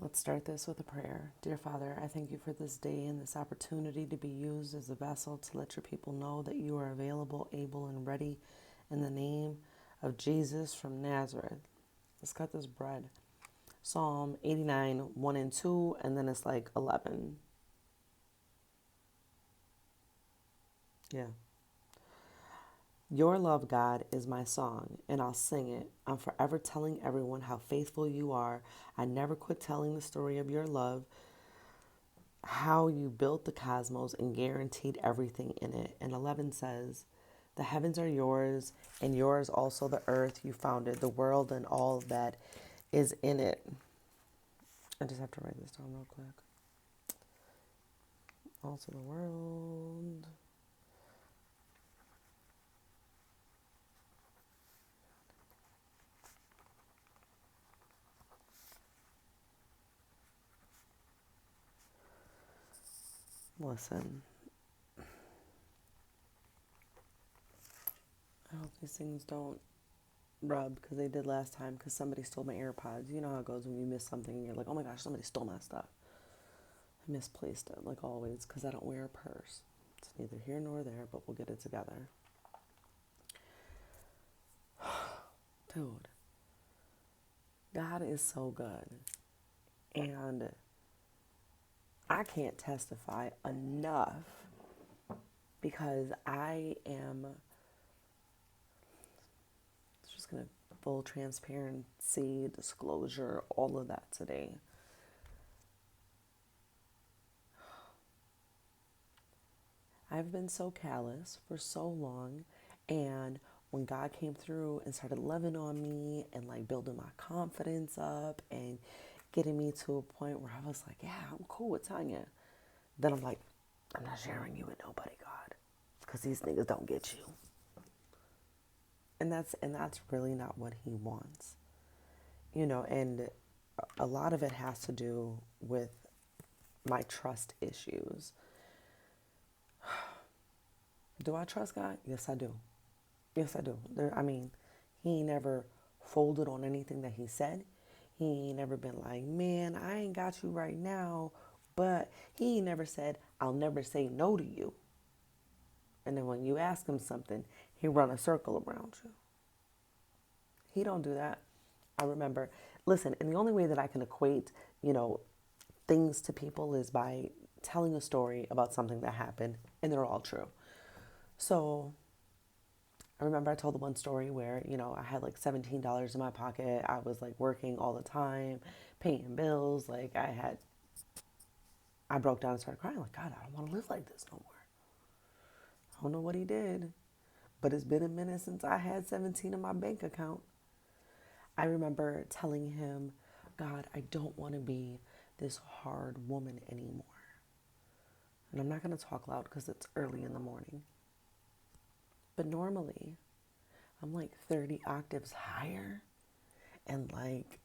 Let's start this with a prayer. Dear Father, I thank you for this day and this opportunity to be used as a vessel to let your people know that you are available, able, and ready in the name of Jesus from Nazareth. Let's cut this bread. Psalm 89, 1 and 2, and then it's like 11. Yeah. Your love, God, is my song, and I'll sing it. I'm forever telling everyone how faithful you are. I never quit telling the story of your love, how you built the cosmos and guaranteed everything in it. And 11 says, the heavens are yours, and yours also the earth. You founded the world and all that is in it. I just have to write this down real quick. Also the world. Listen, I hope these things don't rub because they did last time because somebody stole my AirPods. You know how it goes when you miss something and you're like, oh my gosh, somebody stole my stuff. I misplaced it like always because I don't wear a purse. It's neither here nor there, but we'll get it together. Dude, God is so good. And I can't testify enough because I am just going to full transparency, disclosure, all of that today. I've been so callous for so long, and when God came through and started loving on me and like building my confidence up and getting me to a point where I was like, yeah, I'm cool with Tanya. Then I'm like, I'm not sharing you with nobody, God, because these niggas don't get you. And that's really not what he wants. And a lot of it has to do with my trust issues. Do I trust God? Yes, I do. Yes, I do. He ain't never folded on anything that he said. He ain't never been like, man, I ain't got you right now. But he ain't never said, I'll never say no to you. And then when you ask him something, he run a circle around you. He don't do that. I remember, listen, and the only way that I can equate, things to people is by telling a story about something that happened, and they're all true. So I remember I told the one story where, I had like $17 in my pocket. I was like working all the time, paying bills. I broke down and started crying. Like, God, I don't want to live like this no more. I don't know what he did, but it's been a minute since I had 17 in my bank account. I remember telling him, God, I don't want to be this hard woman anymore. And I'm not going to talk loud because it's early in the morning. But normally, I'm like 30 octaves higher and like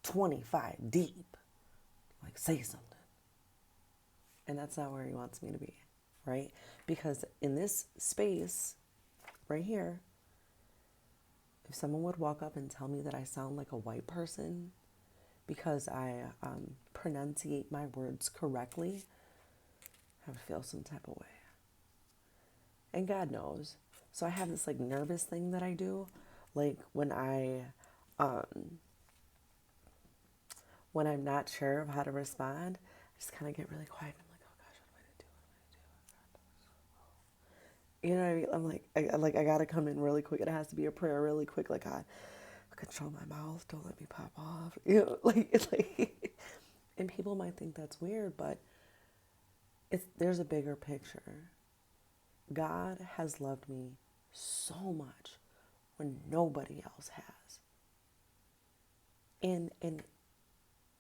25 deep. Like, say something. And that's not where he wants me to be, right? Because in this space right here, if someone would walk up and tell me that I sound like a white person because I pronunciate my words correctly, I would feel some type of way. And God knows. So I have this like nervous thing that I do. Like um, when I'm not sure of how to respond, I just kind of get really quiet. I'm like, oh gosh, what am I gonna do? What am I gonna do? You know what I mean? I'm like, I gotta come in really quick. It has to be a prayer really quick. Like, God, control my mouth. Don't let me pop off. Like it's like, and people might think that's weird, but there's a bigger picture. God has loved me so much when nobody else has. And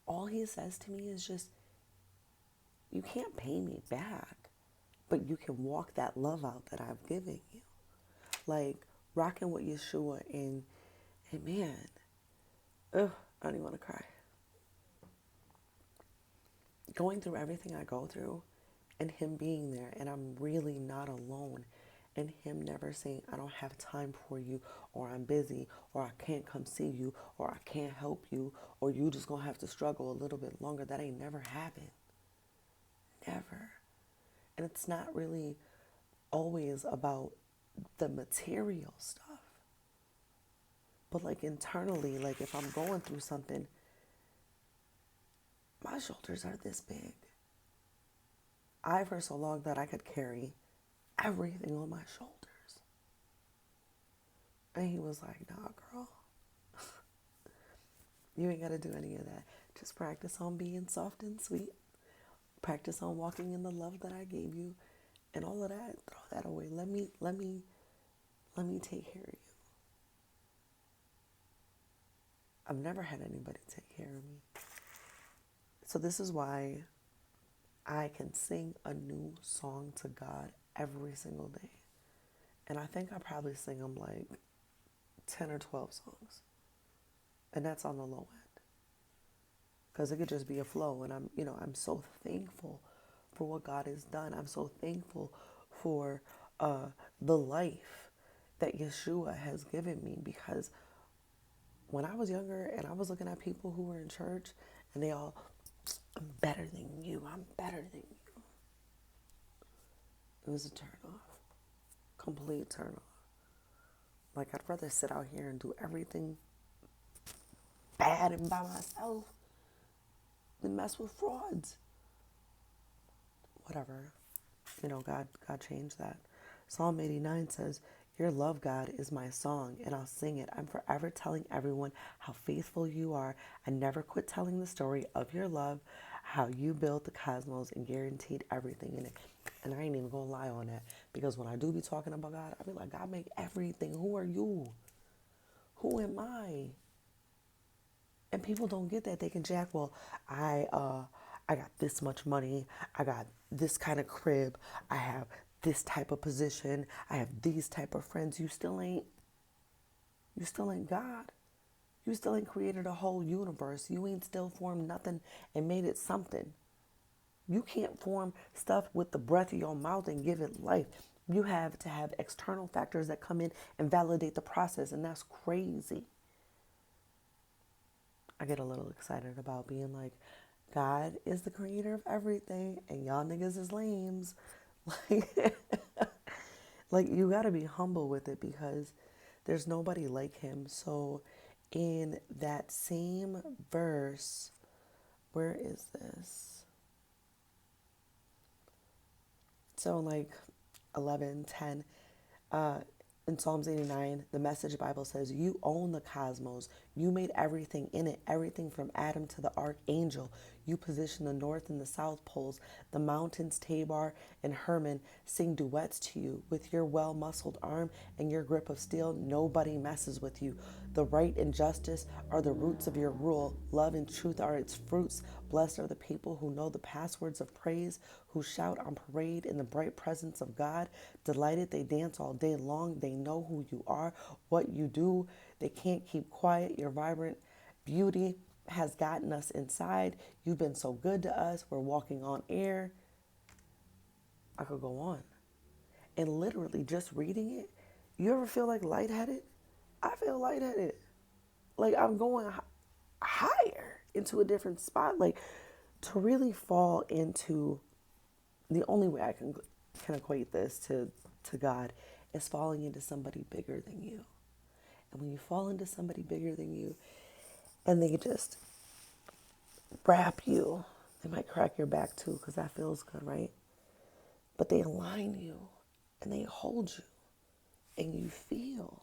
all he says to me is just, you can't pay me back, but you can walk that love out that I've given you. Like rocking with Yeshua and man, ugh, I don't even want to cry. Going through everything I go through and him being there and I'm really not alone. and him never saying, I don't have time for you, or I'm busy, or I can't come see you, or I can't help you, or you just gonna have to struggle a little bit longer. That ain't never happened. Never. And it's not really always about the material stuff. But like internally, like if I'm going through something, my shoulders are this big. I, for so long, that I could carry everything on my shoulders. And he was like, nah, girl, you ain't got to do any of that. Just practice on being soft and sweet. Practice on walking in the love that I gave you. And all of that, throw that away. Let me take care of you. I've never had anybody take care of me. So this is why I can sing a new song to God every single day. And I think I probably sing them like 10 or 12 songs. And that's on the low end. Because it could just be a flow. And I'm so thankful for what God has done. I'm so thankful for the life that Yeshua has given me. Because when I was younger and I was looking at people who were in church and they all, I'm better than you, I'm better than you. It was a turn off. Complete turn off. Like, I'd rather sit out here and do everything bad and by myself than mess with frauds. Whatever. God changed that. Psalm 89 says, your love, God, is my song, and I'll sing it. I'm forever telling everyone how faithful you are. I never quit telling the story of your love, how you built the cosmos and guaranteed everything in it. And I ain't even gonna lie on that, because when I do be talking about God, I be like, God make everything. Who are you? Who am I? And people don't get that. They can jack, well, I got this much money. I got this kind of crib. I have this type of position. I have these type of friends. You still ain't God. You still ain't created a whole universe. You ain't still formed nothing and made it something. You can't form stuff with the breath of your mouth and give it life. You have to have external factors that come in and validate the process, and that's crazy. I get a little excited about being like, God is the creator of everything, and y'all niggas is lames. Like you got to be humble with it, because there's nobody like him. So in that same verse, where is this? So like 11:10, in Psalms 89, the Message Bible says, you own the cosmos. You made everything in it, everything from Adam to the archangel. You position the north and the south poles. The mountains, Tabor and Hermon, sing duets to you. With your well-muscled arm and your grip of steel, nobody messes with you. The right and justice are the roots of your rule. Love and truth are its fruits. Blessed are the people who know the passwords of praise, who shout on parade in the bright presence of God. Delighted, they dance all day long. They know who you are, what you do. They can't keep quiet. Your vibrant beauty has gotten us inside. You've been so good to us. We're walking on air. I could go on. And literally just reading it, you ever feel like lightheaded? I feel lightheaded. Like I'm going higher into a different spot. Like to really fall into, the only way I can equate this to God is falling into somebody bigger than you. And when you fall into somebody bigger than you and they just wrap you, they might crack your back too, because that feels good, right? But they align you and they hold you and you feel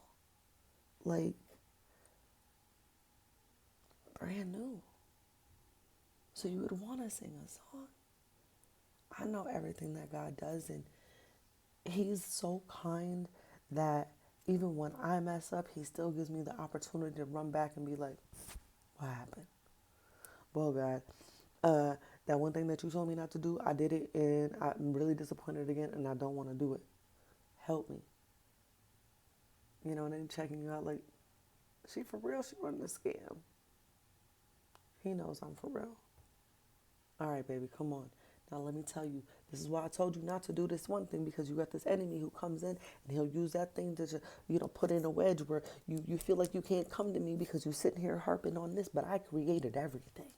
like brand new. So you would want to sing a song. I know everything that God does, and he's so kind that even when I mess up, he still gives me the opportunity to run back and be like, what happened? Well, God, that one thing that you told me not to do, I did it, and I'm really disappointed again, and I don't want to do it. Help me. You know, and then checking you out like, she for real? She running a scam. He knows I'm for real. All right, baby, come on. Now let me tell you, this is why I told you not to do this one thing, because you got this enemy who comes in and he'll use that thing to just, put in a wedge where you feel like you can't come to me because you're sitting here harping on this, but I created everything.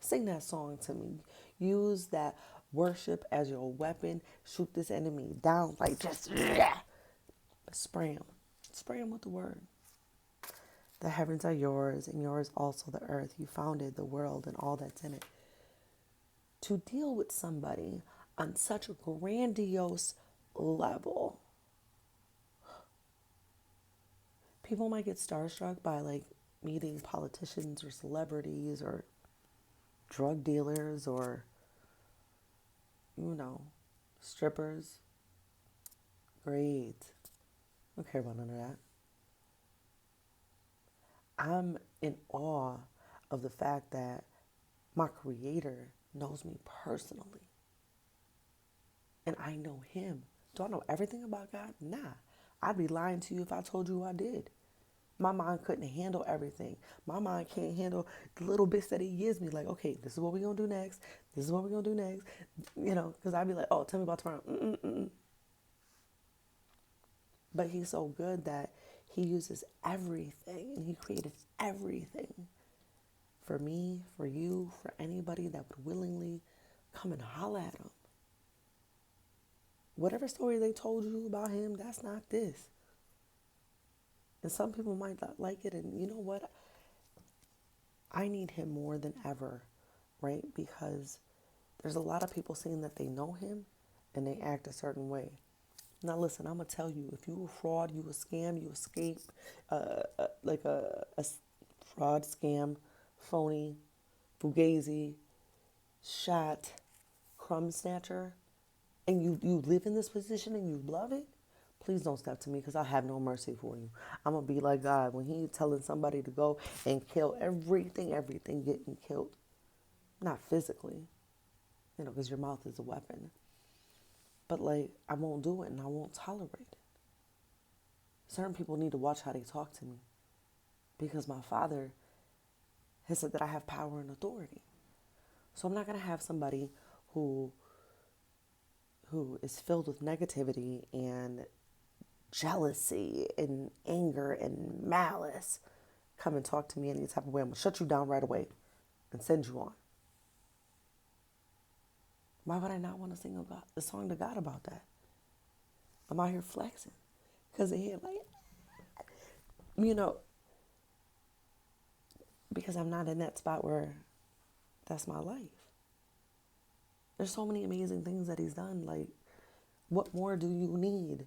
Sing that song to me. Use that worship as your weapon. Shoot this enemy down, like just, yeah. Spray him. Spray him with the word. The heavens are yours, and yours also the earth. You founded the world and all that's in it. To deal with somebody on such a grandiose level, people might get starstruck by like meeting politicians or celebrities or drug dealers or, strippers. Great. I don't care about none of that. I'm in awe of the fact that my creator knows me personally. And I know him. Do I know everything about God? Nah. I'd be lying to you if I told you I did. My mind couldn't handle everything. My mind can't handle the little bits that he gives me. Like, okay, this is what we're going to do next. This is what we're going to do next. Because I'd be like, oh, tell me about tomorrow. Mm-mm-mm. But he's so good that he uses everything, and he created everything for me, for you, for anybody that would willingly come and holler at him. Whatever story they told you about him, that's not this. And some people might not like it, and you know what? I need him more than ever, right? Because there's a lot of people saying that they know him and they act a certain way. Now listen, I'm going to tell you, if you a fraud, you a scam, you escape, like a fraud, scam, phony, fugazi, shot, crumb snatcher, and you live in this position and you love it, please don't step to me, because I have no mercy for you. I'm going to be like God when he's telling somebody to go and kill everything getting killed. Not physically, because your mouth is a weapon. But like, I won't do it and I won't tolerate it. Certain people need to watch how they talk to me, because my Father has said that I have power and authority. So I'm not going to have somebody who is filled with negativity and jealousy and anger and malice come and talk to me any type of way. I'm going to shut you down right away and send you on. Why would I not want to sing a song to God about that? I'm out here flexing because of him. Like, because I'm not in that spot where that's my life. There's so many amazing things that he's done. Like, what more do you need?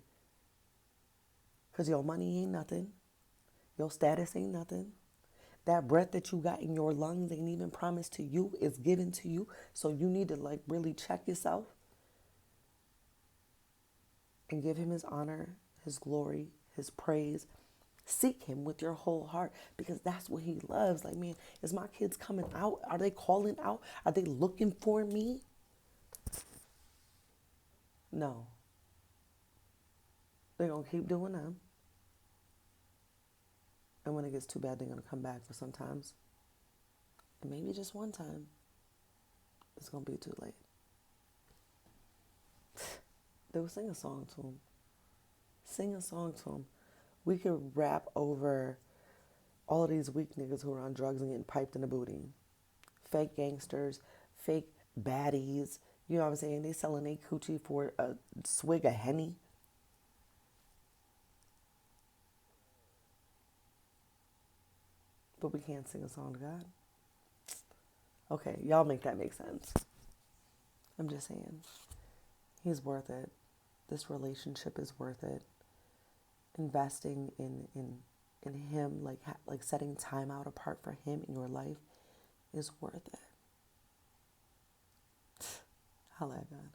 Because your money ain't nothing. Your status ain't nothing. That breath that you got in your lungs ain't even promised to you. It's given to you. So you need to like really check yourself and give him his honor, his glory, his praise. Seek him with your whole heart, because that's what he loves. Like, man, is my kids coming out? Are they calling out? Are they looking for me? No. They're going to keep doing them. And when it gets too bad, they're going to come back for sometimes. And maybe just one time, it's going to be too late. They will sing a song to him. Sing a song to him. We could rap over all of these weak niggas who are on drugs and getting piped in the booty. Fake gangsters, fake baddies. You know what I'm saying? They selling their coochie for a swig of Henny. But we can't sing a song to God. Okay, y'all make that make sense. I'm just saying. He's worth it. This relationship is worth it. Investing in him, like setting time out apart for him in your life is worth it. Holla at God.